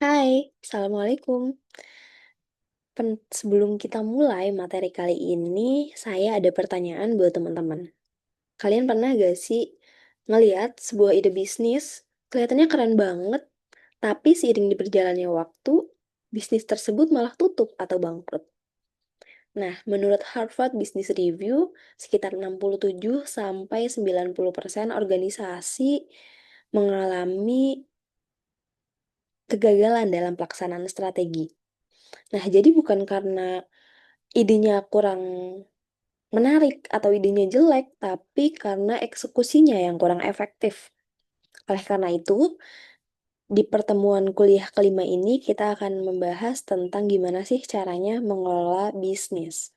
Hai, Assalamualaikum. Sebelum kita mulai materi kali ini, saya ada pertanyaan buat teman-teman. Kalian pernah gak sih ngeliat sebuah ide bisnis, kelihatannya keren banget, tapi seiring di berjalannya waktu, bisnis tersebut malah tutup atau bangkrut? Nah, menurut Harvard Business Review, sekitar 67 sampai 90% organisasi mengalami kegagalan dalam pelaksanaan strategi. Nah, jadi bukan karena idenya kurang menarik atau idenya jelek, tapi karena eksekusinya yang kurang efektif. Oleh karena itu, di pertemuan kuliah kelima ini kita akan membahas tentang gimana sih caranya mengelola bisnis.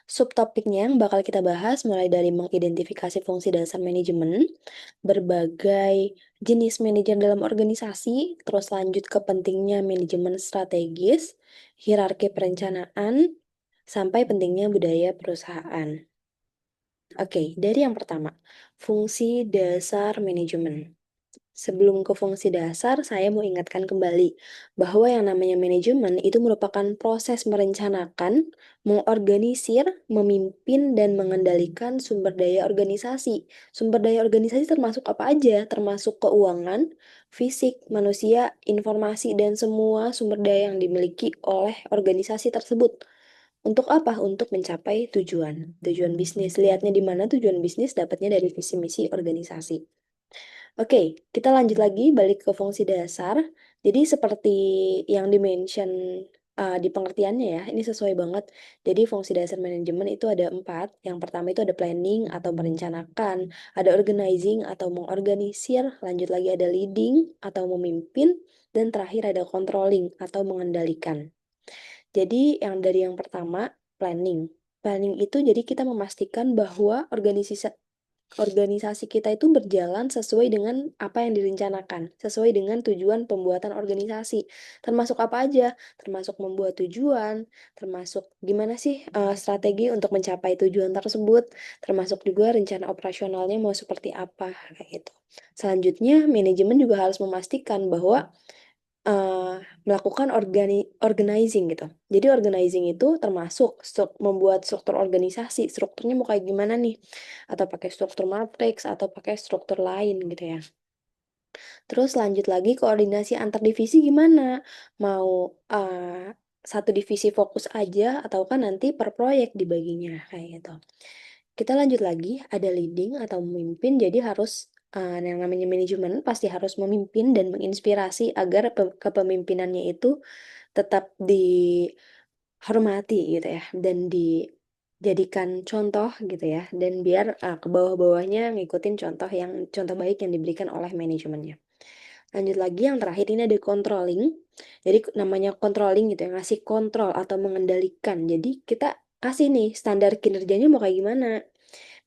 Subtopiknya yang bakal kita bahas mulai dari mengidentifikasi fungsi dasar manajemen, berbagai jenis manajer dalam organisasi, terus lanjut ke pentingnya manajemen strategis, hierarki perencanaan, sampai pentingnya budaya perusahaan. Oke, dari yang pertama, fungsi dasar manajemen. Sebelum ke fungsi dasar, saya mau ingatkan kembali bahwa yang namanya manajemen itu merupakan proses merencanakan, mengorganisir, memimpin, dan mengendalikan sumber daya organisasi. Sumber daya organisasi termasuk apa aja? Termasuk keuangan, fisik, manusia, informasi, dan semua sumber daya yang dimiliki oleh organisasi tersebut. Untuk apa? Untuk mencapai tujuan. Tujuan bisnis. Lihatnya di mana tujuan bisnis dapatnya dari visi misi organisasi. Oke, kita lanjut lagi balik ke fungsi dasar. Jadi seperti yang dimention di pengertiannya ya, ini sesuai banget. Jadi fungsi dasar manajemen itu ada 4. Yang pertama itu ada planning atau merencanakan, ada organizing atau mengorganisir, lanjut lagi ada leading atau memimpin, dan terakhir ada controlling atau mengendalikan. Jadi yang pertama, planning. Planning itu jadi kita memastikan bahwa organisasi kita itu berjalan sesuai dengan apa yang direncanakan, sesuai dengan tujuan pembuatan organisasi. Termasuk apa aja? Termasuk membuat tujuan, termasuk gimana sih strategi untuk mencapai tujuan tersebut, termasuk juga rencana operasionalnya mau seperti apa, kayak gitu. Selanjutnya, manajemen juga harus memastikan bahwa eh, melakukan organizing gitu. Jadi organizing itu termasuk membuat struktur organisasi. Strukturnya mau kayak gimana nih? Atau pakai struktur matriks atau pakai struktur lain gitu ya. Terus lanjut lagi koordinasi antar divisi gimana? Mau satu divisi fokus aja atau kan nanti per proyek dibaginya kayak gitu. Kita lanjut lagi, ada leading atau memimpin, jadi harus yang namanya manajemen pasti harus memimpin dan menginspirasi agar kepemimpinannya itu tetap dihormati gitu ya, dan dijadikan contoh gitu ya, dan biar ke bawah-bawahnya ngikutin contoh baik yang diberikan oleh manajemennya. Lanjut lagi yang terakhir ini ada controlling. Jadi namanya controlling gitu ya, ngasih kontrol atau mengendalikan. Jadi kita kasih nih standar kinerjanya mau kayak gimana.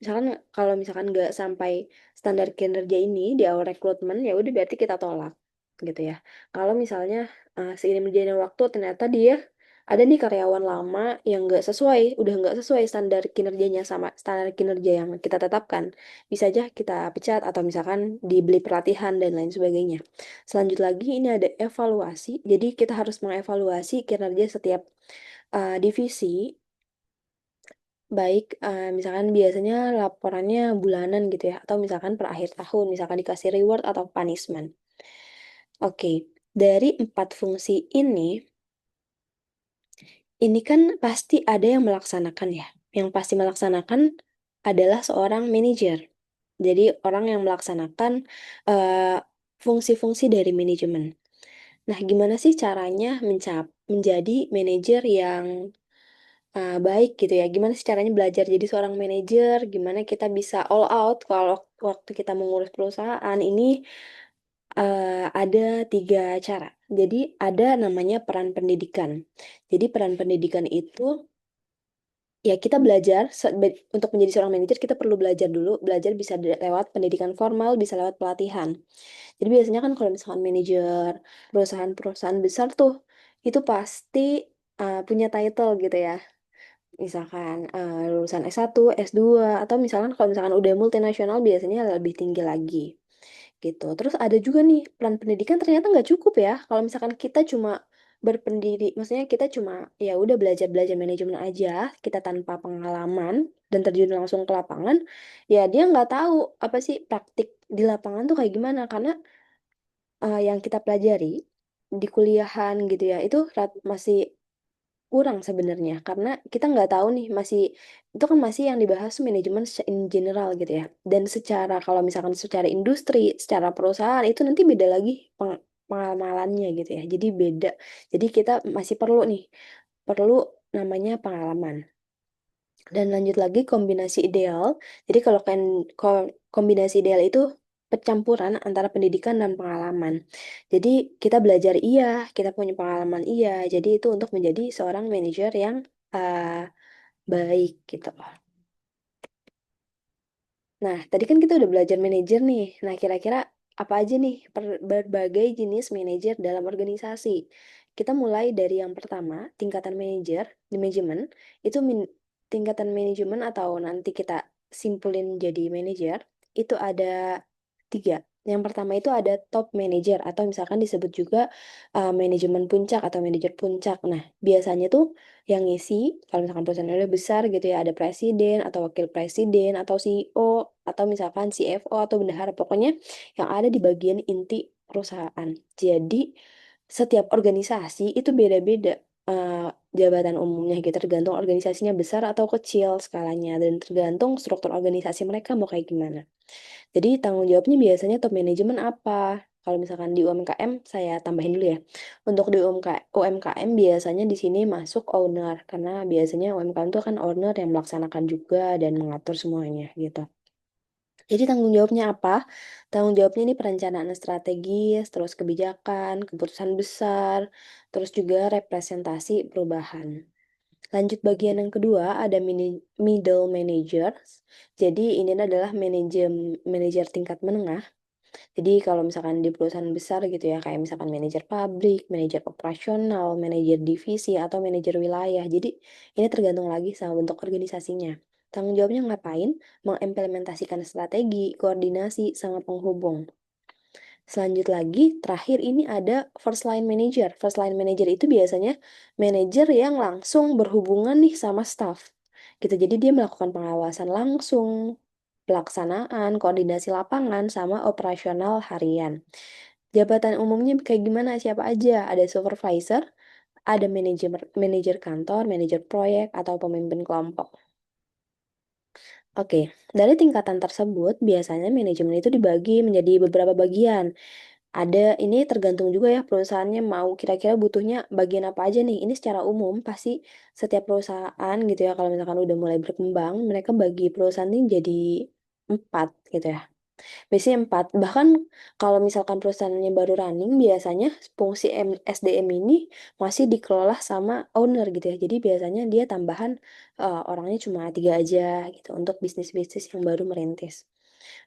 Misalkan kalau misalkan nggak sampai standar kinerja ini di awal rekrutmen ya udah berarti kita tolak gitu ya. Kalau misalnya seiring berjalannya waktu ternyata dia ada nih karyawan lama yang nggak sesuai, udah nggak sesuai standar kinerjanya sama standar kinerja yang kita tetapkan, bisa aja kita pecat atau misalkan dibeli pelatihan dan lain sebagainya. Selanjut lagi ini ada evaluasi, jadi kita harus mengevaluasi kinerja setiap divisi. Baik, misalkan biasanya laporannya bulanan gitu ya, atau misalkan per akhir tahun, misalkan dikasih reward atau punishment. Oke, dari 4 fungsi ini kan pasti ada yang melaksanakan ya. Yang pasti melaksanakan adalah seorang manajer. Jadi orang yang melaksanakan eh, fungsi-fungsi dari manajemen. Nah, gimana sih caranya menjadi manajer yang baik gitu ya? Gimana sih caranya belajar jadi seorang manajer? Gimana kita bisa all out kalau waktu kita mengurus perusahaan ini ada 3 cara. Jadi ada namanya peran pendidikan. Jadi peran pendidikan itu ya kita belajar untuk menjadi seorang manajer kita perlu belajar dulu. Belajar bisa lewat pendidikan formal, bisa lewat pelatihan. Jadi biasanya kan kalau misalkan manajer perusahaan-perusahaan besar tuh itu pasti punya title gitu ya. Misalkan lulusan S1, S2, atau misalkan kalau misalkan udah multinasional biasanya lebih tinggi lagi. gitu. Terus ada juga nih, plan pendidikan ternyata nggak cukup ya, kalau misalkan kita cuma maksudnya kita cuma, ya udah belajar-belajar manajemen aja, kita tanpa pengalaman dan terjun langsung ke lapangan, ya dia nggak tahu apa sih praktik di lapangan tuh kayak gimana. Karena, yang kita pelajari di kuliahan gitu ya, itu masih kurang sebenarnya, karena kita nggak tahu nih, itu kan masih yang dibahas tuh manajemen in general gitu ya. Dan kalau misalkan secara industri, secara perusahaan itu nanti beda lagi pengamalannya gitu ya. Jadi beda. Jadi kita masih perlu nih, perlu namanya pengalaman. Dan lanjut lagi kombinasi ideal. Jadi kalau kan kombinasi ideal itu percampuran antara pendidikan dan pengalaman. Jadi kita belajar iya, kita punya pengalaman iya. Jadi itu untuk menjadi seorang manajer yang uh, baik gitu. Nah, tadi kan kita udah belajar manajer nih. Nah, kira-kira apa aja nih berbagai jenis manajer dalam organisasi? Kita mulai dari yang pertama, tingkatan manajer, di manajemen. Itu tingkatan manajemen atau nanti kita simpulin jadi manajer, itu ada tiga. Yang pertama itu ada top manager atau misalkan disebut juga manajemen puncak atau manajer puncak. Nah, biasanya tuh yang ngisi, kalau misalkan perusahaannya udah besar gitu ya, ada presiden atau wakil presiden atau CEO atau misalkan CFO atau bendahara, pokoknya yang ada di bagian inti perusahaan. Jadi setiap organisasi itu beda-beda jabatan umumnya gitu, tergantung organisasinya besar atau kecil skalanya dan tergantung struktur organisasi mereka mau kayak gimana. Jadi tanggung jawabnya biasanya top manajemen apa? Kalau misalkan di UMKM, saya tambahin dulu ya. Untuk di UMKM biasanya di sini masuk owner, karena biasanya UMKM itu kan owner yang melaksanakan juga dan mengatur semuanya gitu. Jadi tanggung jawabnya apa? Tanggung jawabnya ini perencanaan strategis, terus kebijakan, keputusan besar, terus juga representasi perubahan. Lanjut bagian yang kedua, ada middle managers. Jadi ini adalah manajer tingkat menengah. Jadi kalau misalkan di perusahaan besar gitu ya, kayak misalkan manajer pabrik, manajer operasional, manajer divisi, atau manajer wilayah. Jadi ini tergantung lagi sama bentuk organisasinya. Tanggung jawabnya ngapain? Mengimplementasikan strategi, koordinasi, sama penghubung. Selanjut lagi, terakhir ini ada first line manager. First line manager itu biasanya manajer yang langsung berhubungan nih sama staff. Gitu. Jadi dia melakukan pengawasan langsung, pelaksanaan, koordinasi lapangan, sama operasional harian. Jabatan umumnya kayak gimana? Siapa aja? Ada supervisor, ada manajer kantor, manajer proyek, atau pemimpin kelompok. Oke, dari tingkatan tersebut biasanya manajemen itu dibagi menjadi beberapa bagian. Ini tergantung juga ya perusahaannya mau kira-kira butuhnya bagian apa aja nih. Ini secara umum pasti setiap perusahaan gitu ya, kalau misalkan udah mulai berkembang, mereka bagi perusahaan ini jadi 4 gitu ya. Biasanya 4. Bahkan kalau misalkan perusahaannya baru running, biasanya fungsi SDM ini masih dikelola sama owner gitu ya. Jadi biasanya dia tambahan orangnya cuma 3 aja gitu untuk bisnis-bisnis yang baru merintis.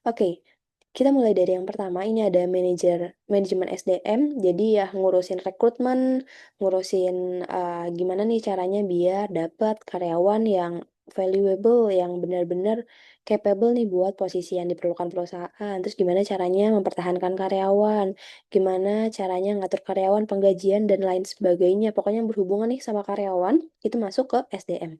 Oke, kita mulai dari yang pertama, ini ada manajemen SDM, jadi ya ngurusin rekrutmen, ngurusin gimana nih caranya biar dapat karyawan yang valuable, yang benar-benar capable nih buat posisi yang diperlukan perusahaan. Terus gimana caranya mempertahankan karyawan, gimana caranya ngatur karyawan, penggajian, dan lain sebagainya. Pokoknya yang berhubungan nih sama karyawan, itu masuk ke SDM.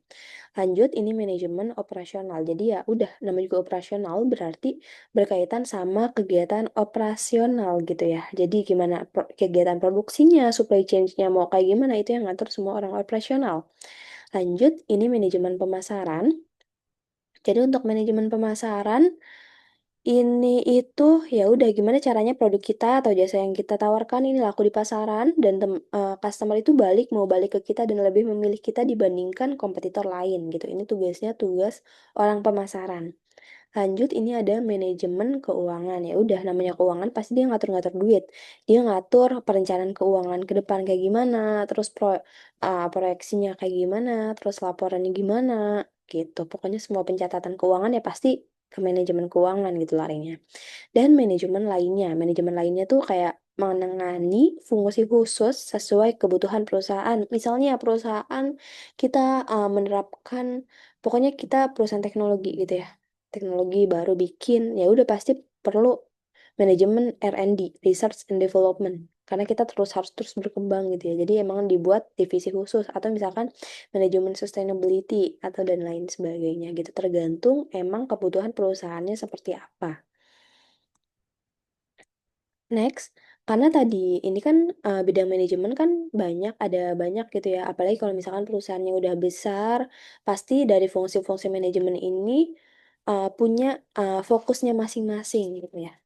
Lanjut, ini manajemen operasional. Jadi ya udah, namanya juga operasional berarti berkaitan sama kegiatan operasional gitu ya. Jadi gimana kegiatan produksinya, supply chain-nya mau kayak gimana, itu yang ngatur semua orang operasional. Lanjut, ini manajemen pemasaran. Jadi untuk manajemen pemasaran ini itu ya udah gimana caranya produk kita atau jasa yang kita tawarkan ini laku di pasaran dan customer itu mau balik ke kita dan lebih memilih kita dibandingkan kompetitor lain gitu. Ini tugas orang pemasaran. Lanjut, ini ada manajemen keuangan. Ya udah, namanya keuangan pasti dia ngatur-ngatur duit. Dia ngatur perencanaan keuangan ke depan kayak gimana, terus proyeksinya kayak gimana, terus laporannya gimana, gitu. Pokoknya semua pencatatan keuangan ya pasti ke manajemen keuangan gitu larinya. Dan manajemen lainnya tuh kayak menangani fungsi khusus sesuai kebutuhan perusahaan. Misalnya perusahaan kita menerapkan, pokoknya kita perusahaan teknologi gitu ya, teknologi baru bikin, ya udah pasti perlu manajemen R&D, Research and Development. Karena kita harus terus berkembang gitu ya. Jadi emang dibuat divisi khusus atau misalkan manajemen sustainability atau dan lain sebagainya gitu. Tergantung emang kebutuhan perusahaannya seperti apa. Next, karena tadi ini kan bidang manajemen kan ada banyak gitu ya. Apalagi kalau misalkan perusahaannya udah besar, pasti dari fungsi-fungsi manajemen ini punya fokusnya masing-masing gitu ya.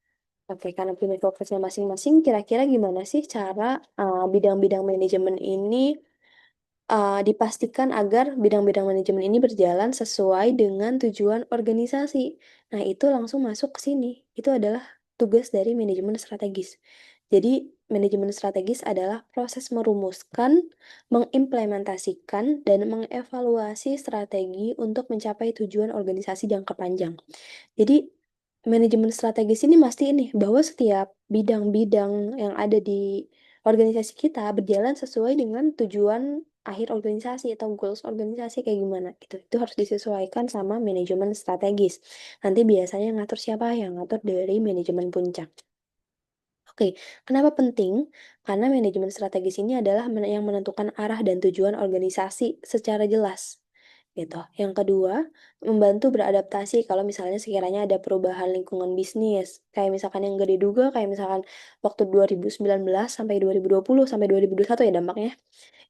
Oke, karena punya fokusnya masing-masing, kira-kira gimana sih cara bidang-bidang manajemen ini dipastikan agar bidang-bidang manajemen ini berjalan sesuai dengan tujuan organisasi. Nah, itu langsung masuk ke sini. Itu adalah tugas dari manajemen strategis. Jadi, manajemen strategis adalah proses merumuskan, mengimplementasikan, dan mengevaluasi strategi untuk mencapai tujuan organisasi jangka panjang. Jadi, manajemen strategis ini mastiin nih bahwa setiap bidang-bidang yang ada di organisasi kita berjalan sesuai dengan tujuan akhir organisasi atau goals organisasi kayak gimana gitu. Itu harus disesuaikan sama manajemen strategis. Nanti biasanya yang ngatur siapa? Yang ngatur dari manajemen puncak. Oke, kenapa penting? Karena manajemen strategis ini adalah yang menentukan arah dan tujuan organisasi secara jelas gitu. Yang kedua, membantu beradaptasi kalau misalnya sekiranya ada perubahan lingkungan bisnis. Kayak misalkan yang gak diduga, kayak misalkan waktu 2019 sampai 2020 sampai 2021 ya dampaknya.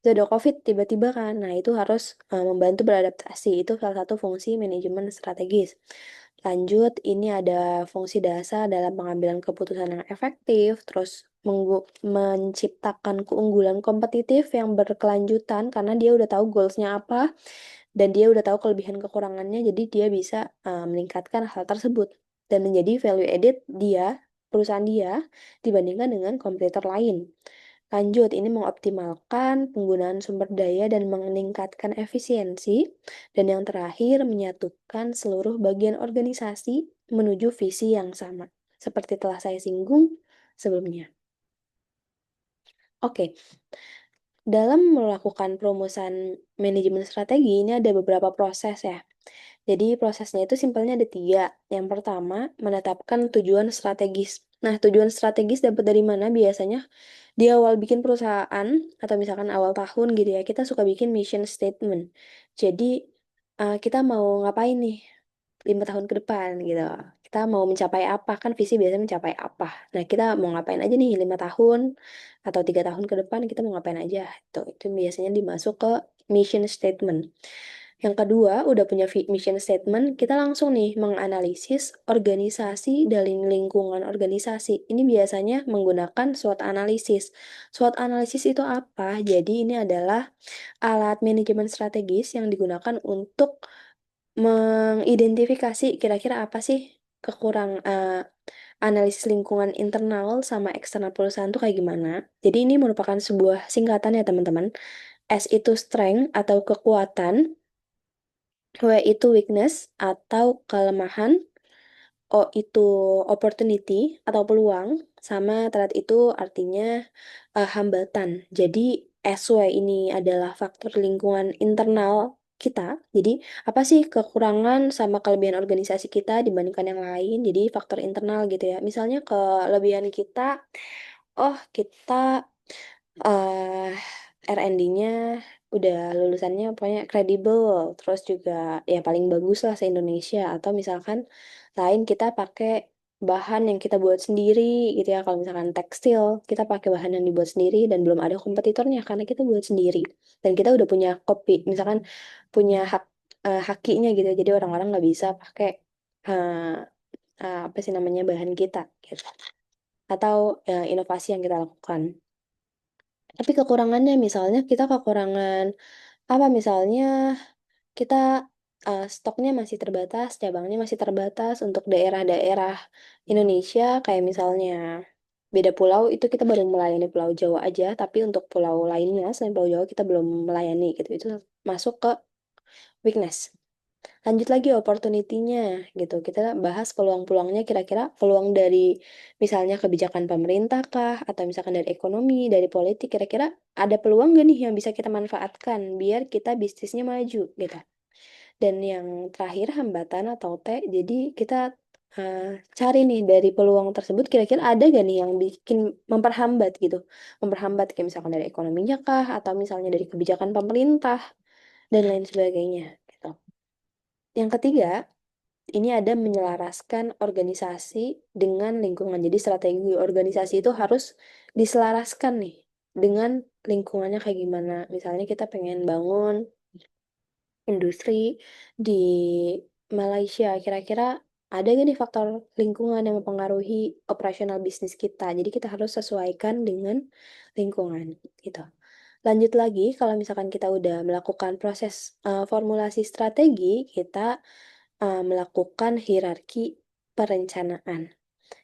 Itu ada COVID tiba-tiba kan. Nah, itu harus membantu beradaptasi. Itu salah satu fungsi manajemen strategis. Lanjut, ini ada fungsi dasar dalam pengambilan keputusan yang efektif, terus menciptakan keunggulan kompetitif yang berkelanjutan karena dia udah tahu goals-nya apa dan dia udah tahu kelebihan kekurangannya, jadi dia bisa meningkatkan hal tersebut dan menjadi value added perusahaan dia dibandingkan dengan kompetitor lain. Lanjut, ini mengoptimalkan penggunaan sumber daya dan meningkatkan efisiensi. Dan yang terakhir, menyatukan seluruh bagian organisasi menuju visi yang sama. Seperti telah saya singgung sebelumnya. Oke, dalam melakukan perumusan manajemen strategi, ini ada beberapa proses ya. Jadi prosesnya itu simpelnya ada 3. Yang pertama, menetapkan tujuan strategis. Nah, tujuan strategis dapat dari mana biasanya? Di awal bikin perusahaan, atau misalkan awal tahun gitu ya, kita suka bikin mission statement. Jadi, kita mau ngapain nih 5 tahun ke depan gitu. Kita mau mencapai apa, kan visi biasanya mencapai apa. Nah, kita mau ngapain aja nih 5 tahun atau 3 tahun ke depan kita mau ngapain aja. Itu biasanya dimasuk ke mission statement. Yang kedua, udah punya mission statement, kita langsung nih menganalisis organisasi dari lingkungan organisasi. Ini biasanya menggunakan SWOT analisis. SWOT analisis itu apa? Jadi ini adalah alat manajemen strategis yang digunakan untuk mengidentifikasi kira-kira apa sih analisis lingkungan internal sama eksternal perusahaan tuh kayak gimana. Jadi ini merupakan sebuah singkatan ya teman-teman. S itu strength atau kekuatan, W itu weakness atau kelemahan, O itu opportunity atau peluang, sama threat itu artinya hambatan. Jadi SW ini adalah faktor lingkungan internal kita. Jadi apa sih kekurangan sama kelebihan organisasi kita dibandingkan yang lain? Jadi faktor internal gitu ya. Misalnya kelebihan kita, oh kita eh R&D-nya udah lulusannya pokoknya kredibel, terus juga ya paling bagus lah se-Indonesia. Atau misalkan lain kita pakai bahan yang kita buat sendiri gitu ya. Kalau misalkan tekstil, kita pakai bahan yang dibuat sendiri dan belum ada kompetitornya karena kita buat sendiri. Dan kita udah punya copy, misalkan punya hakinya gitu ya. Jadi orang-orang nggak bisa pakai eh, apa sih namanya bahan kita gitu. Atau inovasi yang kita lakukan. Tapi kekurangannya misalnya kita kekurangan apa misalnya kita stoknya masih terbatas, cabangnya masih terbatas untuk daerah-daerah Indonesia kayak misalnya beda pulau itu kita baru melayani Pulau Jawa aja, tapi untuk pulau lainnya selain Pulau Jawa kita belum melayani gitu. Itu masuk ke weakness. Lanjut lagi opportunity-nya gitu. Kita bahas peluang-peluangnya kira-kira peluang dari misalnya kebijakan pemerintah kah atau misalkan dari ekonomi, dari politik kira-kira ada peluang gak nih yang bisa kita manfaatkan biar kita bisnisnya maju gitu. Dan yang terakhir hambatan atau T, jadi kita Cari nih dari peluang tersebut kira-kira ada gak nih yang bikin memperhambat gitu, memperhambat kayak misalkan dari ekonominya kah, atau misalnya dari kebijakan pemerintah, dan lain sebagainya, gitu. Yang ketiga, ini ada menyelaraskan organisasi dengan lingkungan. Jadi strategi organisasi itu harus diselaraskan nih dengan lingkungannya kayak gimana. Misalnya kita pengen bangun industri di Malaysia, kira-kira ada gak nih faktor lingkungan yang mempengaruhi operasional bisnis kita? Jadi kita harus sesuaikan dengan lingkungan, gitu. Lanjut lagi, kalau misalkan kita udah melakukan proses formulasi strategi, kita melakukan hierarki perencanaan.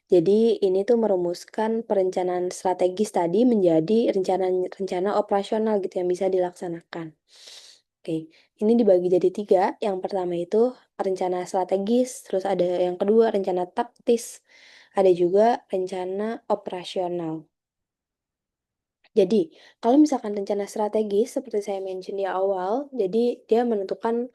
Jadi ini tuh merumuskan perencanaan strategis tadi menjadi rencana operasional gitu yang bisa dilaksanakan. Oke, ini dibagi jadi 3. Yang pertama itu rencana strategis, terus ada yang kedua rencana taktis, ada juga rencana operasional. Jadi, kalau misalkan rencana strategis seperti saya mention di awal, jadi dia menentukan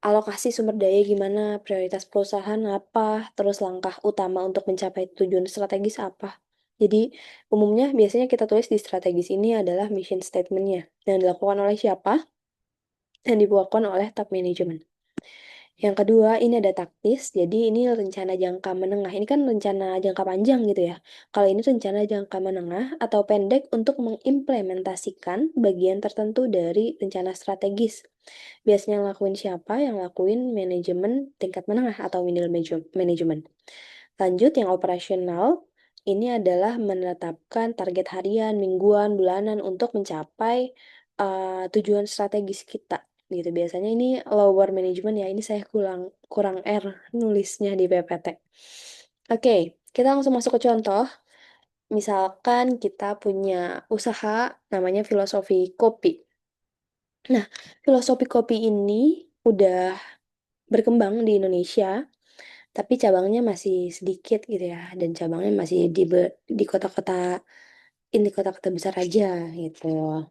alokasi sumber daya gimana, prioritas perusahaan apa, terus langkah utama untuk mencapai tujuan strategis apa. Jadi, umumnya biasanya kita tulis di strategis ini adalah mission statement-nya, yang dilakukan oleh siapa, yang dibuatkan oleh top management. Yang kedua, ini ada taktis, jadi ini rencana jangka menengah. Ini kan rencana jangka panjang gitu ya. Kalau ini rencana jangka menengah atau pendek untuk mengimplementasikan bagian tertentu dari rencana strategis. Biasanya yang lakuin siapa? Yang lakuin manajemen tingkat menengah atau middle management. Lanjut yang operasional, ini adalah menetapkan target harian, mingguan, bulanan untuk mencapai tujuan strategis kita gitu. Biasanya ini lower management ya. Ini saya kurang kurang R nulisnya di PPT. Oke, kita langsung masuk ke contoh. Misalkan kita punya usaha namanya Filosofi Kopi. Nah, Filosofi Kopi ini udah berkembang di Indonesia, tapi cabangnya masih sedikit gitu ya, dan cabangnya masih di kota-kota ini kota-kota besar aja gitu.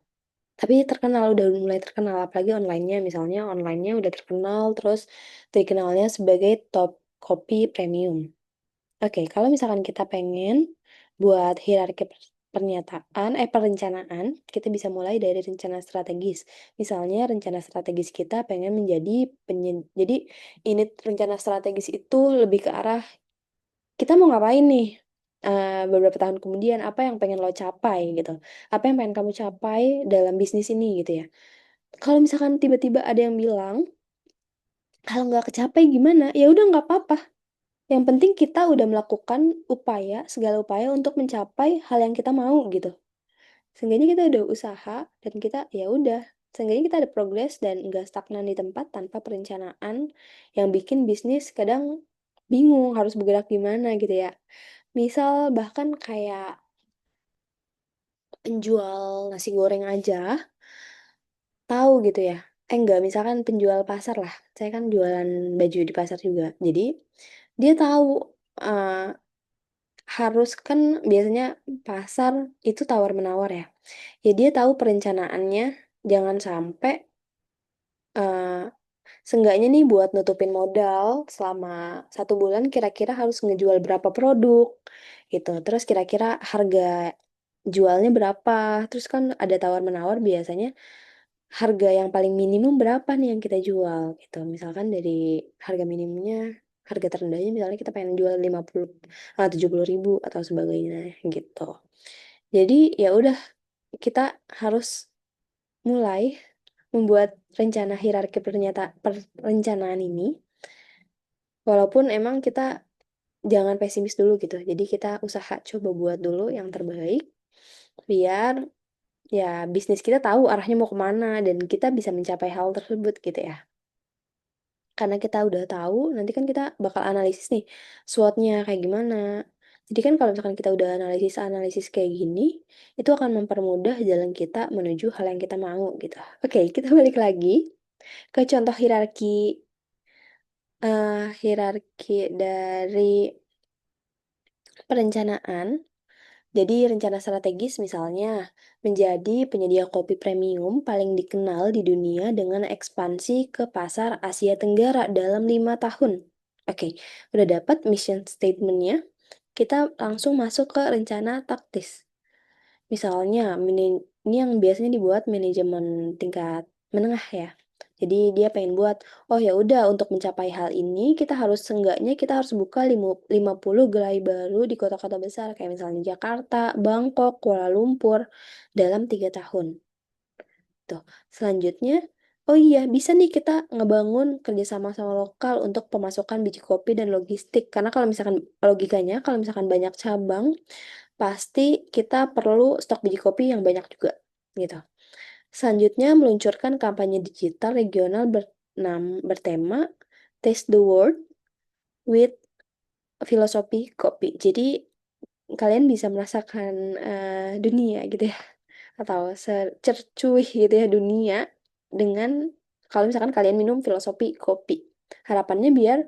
Tapi terkenal, udah mulai terkenal, apalagi online-nya, misalnya online-nya udah terkenal, terus dikenalnya sebagai top kopi premium. Oke, kalau misalkan kita pengen buat hierarki perencanaan, kita bisa mulai dari rencana strategis. Misalnya rencana strategis kita pengen menjadi jadi ini rencana strategis itu lebih ke arah kita mau ngapain nih beberapa tahun kemudian, apa yang pengen lo capai gitu. Apa yang pengen kamu capai dalam bisnis ini gitu ya. Kalau misalkan tiba-tiba ada yang bilang, kalau nggak kecapai gimana? Ya udah nggak apa-apa. Yang penting kita udah melakukan upaya, segala upaya untuk mencapai hal yang kita mau gitu. Seenggaknya kita udah usaha dan kita ya udah. Seenggaknya kita ada progres dan nggak stagnan di tempat tanpa perencanaan yang bikin bisnis kadang bingung harus bergerak gimana gitu ya. Misal bahkan kayak penjual nasi goreng aja tahu gitu ya. Enggak, misalkan penjual pasar lah. Saya kan jualan baju di pasar juga. Jadi dia tahu eh, harus kan biasanya pasar itu tawar-menawar ya. Ya dia tahu perencanaannya jangan sampai eh, seenggaknya nih buat nutupin modal selama 1 bulan kira-kira harus ngejual berapa produk gitu. Terus kira-kira harga jualnya berapa. Terus kan ada tawar-menawar biasanya harga yang paling minimum berapa nih yang kita jual gitu. Misalkan dari harga minimumnya, harga terendahnya misalnya kita pengen jual 70.000 atau sebagainya gitu. Jadi ya udah kita harus mulai membuat rencana hierarki perencanaan ini, walaupun emang kita jangan pesimis dulu gitu. Jadi kita usaha coba buat dulu yang terbaik, biar ya bisnis kita tahu arahnya mau kemana dan kita bisa mencapai hal tersebut gitu ya. Karena kita udah tahu, nanti kan kita bakal analisis nih, SWOT-nya kayak gimana. Jadi kan kalau misalkan kita udah analisis-analisis kayak gini, itu akan mempermudah jalan kita menuju hal yang kita mau gitu. Oke, kita balik lagi ke contoh hierarki dari perencanaan. Jadi rencana strategis misalnya menjadi penyedia kopi premium paling dikenal di dunia dengan ekspansi ke pasar Asia Tenggara dalam 5 tahun. Oke, udah dapat mission statement-nya, kita langsung masuk ke rencana taktis. Misalnya, ini yang biasanya dibuat manajemen tingkat menengah ya. Jadi dia pengen buat, oh ya udah untuk mencapai hal ini seenggaknya kita harus buka 50 gerai baru di kota-kota besar kayak misalnya Jakarta, Bangkok, Kuala Lumpur dalam 3 tahun. Tuh. Selanjutnya, oh iya bisa nih kita ngebangun kerjasama sama lokal untuk pemasukan biji kopi dan logistik. Karena kalau misalkan logikanya, kalau misalkan banyak cabang, pasti kita perlu stok biji kopi yang banyak juga, gitu. Selanjutnya, meluncurkan kampanye digital regional bertema Taste the World with Filosofi Kopi. Jadi, kalian bisa merasakan dunia gitu ya, atau secercuih gitu ya dunia dengan kalau misalkan kalian minum filosofi kopi. Harapannya biar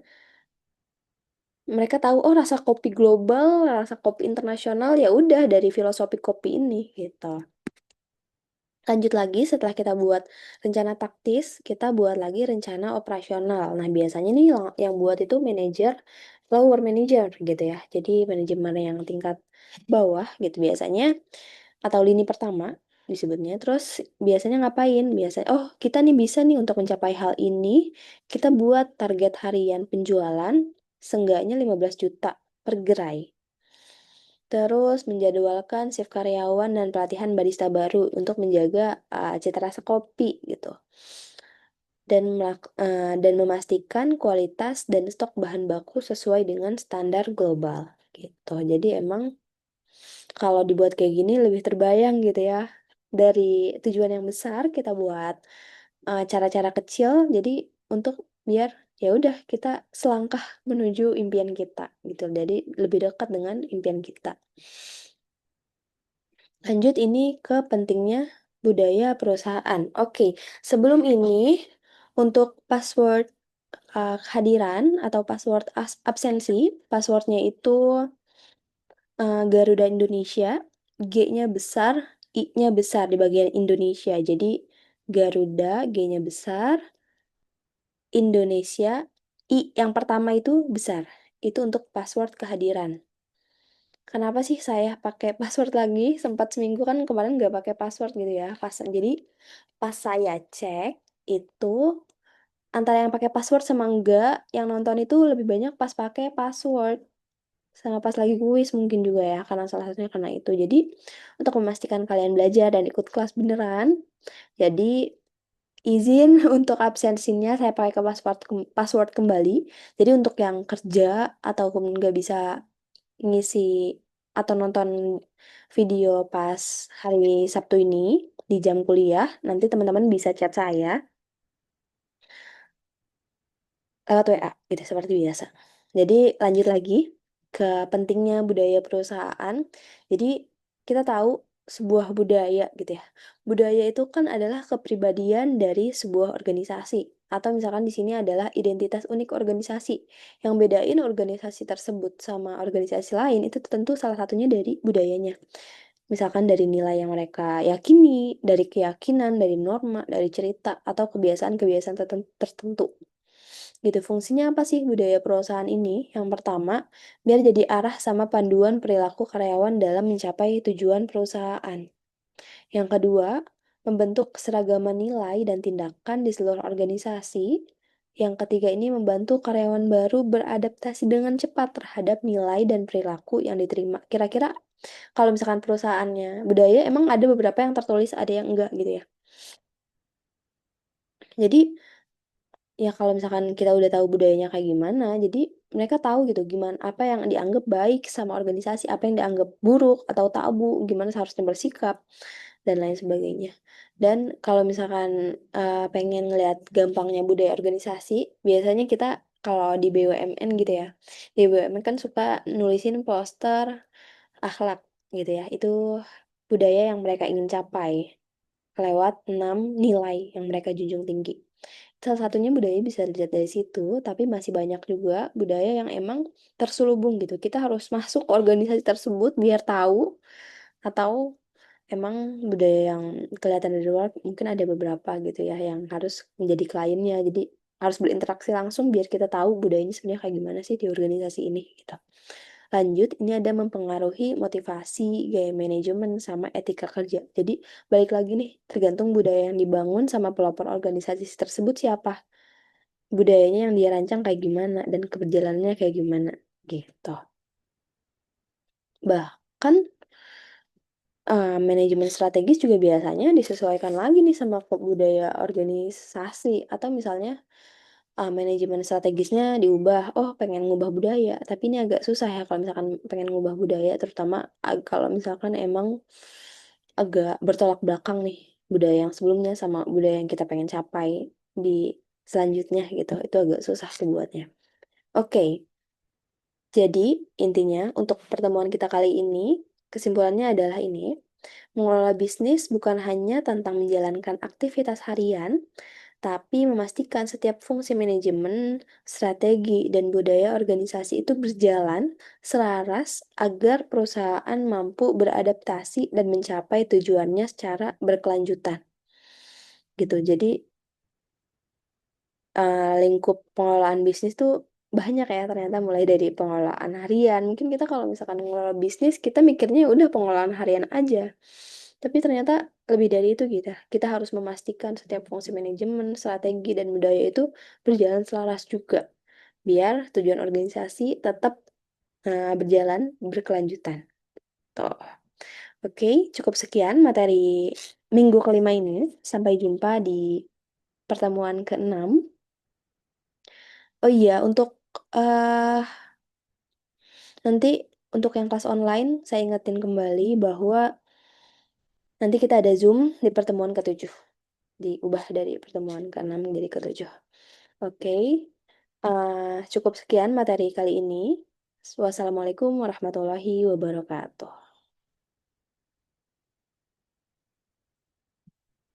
mereka tahu, oh rasa kopi global, rasa kopi internasional ya udah dari filosofi kopi ini gitu. Lanjut lagi setelah kita buat rencana taktis, kita buat lagi rencana operasional. Nah, biasanya nih yang buat itu manajer, lower manager gitu ya. Jadi manajemen yang tingkat bawah gitu biasanya atau lini pertama disebutnya. Terus biasanya ngapain? Biasanya, oh kita nih bisa nih untuk mencapai hal ini, kita buat target harian penjualan seenggaknya 15 juta per gerai. Terus menjadwalkan shift karyawan dan pelatihan barista baru untuk menjaga cita rasa kopi gitu. Dan memastikan kualitas dan stok bahan baku sesuai dengan standar global gitu. Jadi emang kalau dibuat kayak gini lebih terbayang gitu ya. Dari tujuan yang besar kita buat cara-cara kecil jadi untuk biar ya udah kita selangkah menuju impian kita gitu. Jadi lebih dekat dengan impian kita. Lanjut ini ke pentingnya budaya perusahaan. Oke, sebelum ini untuk password kehadiran atau password absensi, passwordnya itu Garuda Indonesia, G-nya besar, I-nya besar di bagian Indonesia. Jadi Garuda, G-nya besar, Indonesia, I yang pertama itu besar. Itu untuk password kehadiran. Kenapa sih saya pakai password lagi? Sempat seminggu kan kemarin nggak pakai password gitu ya. Jadi pas saya cek itu antara yang pakai password sama enggak, yang nonton itu lebih banyak pas pakai password. Sama pas lagi kuis mungkin juga ya, karena salah satunya karena itu. Jadi untuk memastikan kalian belajar dan ikut kelas beneran, jadi izin untuk absensinya saya pakai ke password kembali. Jadi untuk yang kerja ataupun nggak bisa ngisi atau nonton video pas hari Sabtu ini di jam kuliah, nanti teman-teman bisa chat saya lewat WA gitu seperti biasa. Jadi lanjut lagi ke pentingnya budaya perusahaan. Jadi kita tahu sebuah budaya gitu ya. Budaya itu kan adalah kepribadian dari sebuah organisasi atau misalkan di sini adalah identitas unik organisasi. Yang bedain organisasi tersebut sama organisasi lain itu tentu salah satunya dari budayanya. Misalkan dari nilai yang mereka yakini, dari keyakinan, dari norma, dari cerita atau kebiasaan-kebiasaan tertentu. Gitu. Fungsinya apa sih budaya perusahaan ini? Yang pertama, biar jadi arah sama panduan perilaku karyawan dalam mencapai tujuan perusahaan. Yang kedua, membentuk keseragaman nilai dan tindakan di seluruh organisasi. Yang ketiga ini membantu karyawan baru beradaptasi dengan cepat terhadap nilai dan perilaku yang diterima. Kira-kira kalau misalkan perusahaannya budaya, emang ada beberapa yang tertulis, ada yang enggak gitu ya. Jadi ya kalau misalkan kita udah tahu budayanya kayak gimana, jadi mereka tahu gitu gimana apa yang dianggap baik sama organisasi, apa yang dianggap buruk atau tabu, gimana seharusnya bersikap dan lain sebagainya. Dan kalau misalkan pengen ngelihat gampangnya budaya organisasi, biasanya kita kalau di BUMN gitu ya, di BUMN kan suka nulisin poster akhlak gitu ya, itu budaya yang mereka ingin capai lewat 6 nilai yang mereka junjung tinggi. Salah satunya budaya bisa dilihat dari situ, tapi masih banyak juga budaya yang emang terselubung gitu. Kita harus masuk ke organisasi tersebut biar tahu, atau emang budaya yang kelihatan dari luar mungkin ada beberapa gitu ya yang harus menjadi kliennya. Jadi harus berinteraksi langsung biar kita tahu budayanya sebenarnya kayak gimana sih di organisasi ini gitu. Lanjut, ini ada mempengaruhi motivasi, gaya manajemen, sama etika kerja. Jadi, balik lagi nih, tergantung budaya yang dibangun sama pelopor organisasi tersebut siapa. Budayanya yang dia rancang kayak gimana, dan keberjalanannya kayak gimana, gitu. Bahkan, manajemen strategis juga biasanya disesuaikan lagi nih sama budaya organisasi. Atau misalnya, manajemen strategisnya diubah, oh pengen ngubah budaya, tapi ini agak susah ya kalau misalkan pengen ngubah budaya, terutama kalau misalkan emang agak bertolak belakang nih budaya yang sebelumnya sama budaya yang kita pengen capai di selanjutnya gitu, itu agak susah sih buatnya. Oke, jadi intinya untuk pertemuan kita kali ini, kesimpulannya adalah ini, mengelola bisnis bukan hanya tentang menjalankan aktivitas harian, tapi memastikan setiap fungsi manajemen, strategi, dan budaya organisasi itu berjalan selaras agar perusahaan mampu beradaptasi dan mencapai tujuannya secara berkelanjutan. Gitu. Jadi lingkup pengelolaan bisnis tuh banyak ya ternyata, mulai dari pengelolaan harian. Mungkin kita kalau misalkan mengelola bisnis, kita mikirnya udah pengelolaan harian aja. Tapi ternyata lebih dari itu kita. Kita harus memastikan setiap fungsi manajemen, strategi, dan budaya itu berjalan selaras juga. Biar tujuan organisasi tetap berjalan berkelanjutan. Tuh. Oke, cukup sekian materi minggu kelima ini. Sampai jumpa di pertemuan keenam. Oh iya, untuk eh nanti untuk yang kelas online, saya ingetin kembali bahwa nanti kita ada Zoom di pertemuan ketujuh. Diubah dari pertemuan ke-6 menjadi ke-7. Oke, cukup sekian materi kali ini. Wassalamualaikum warahmatullahi wabarakatuh.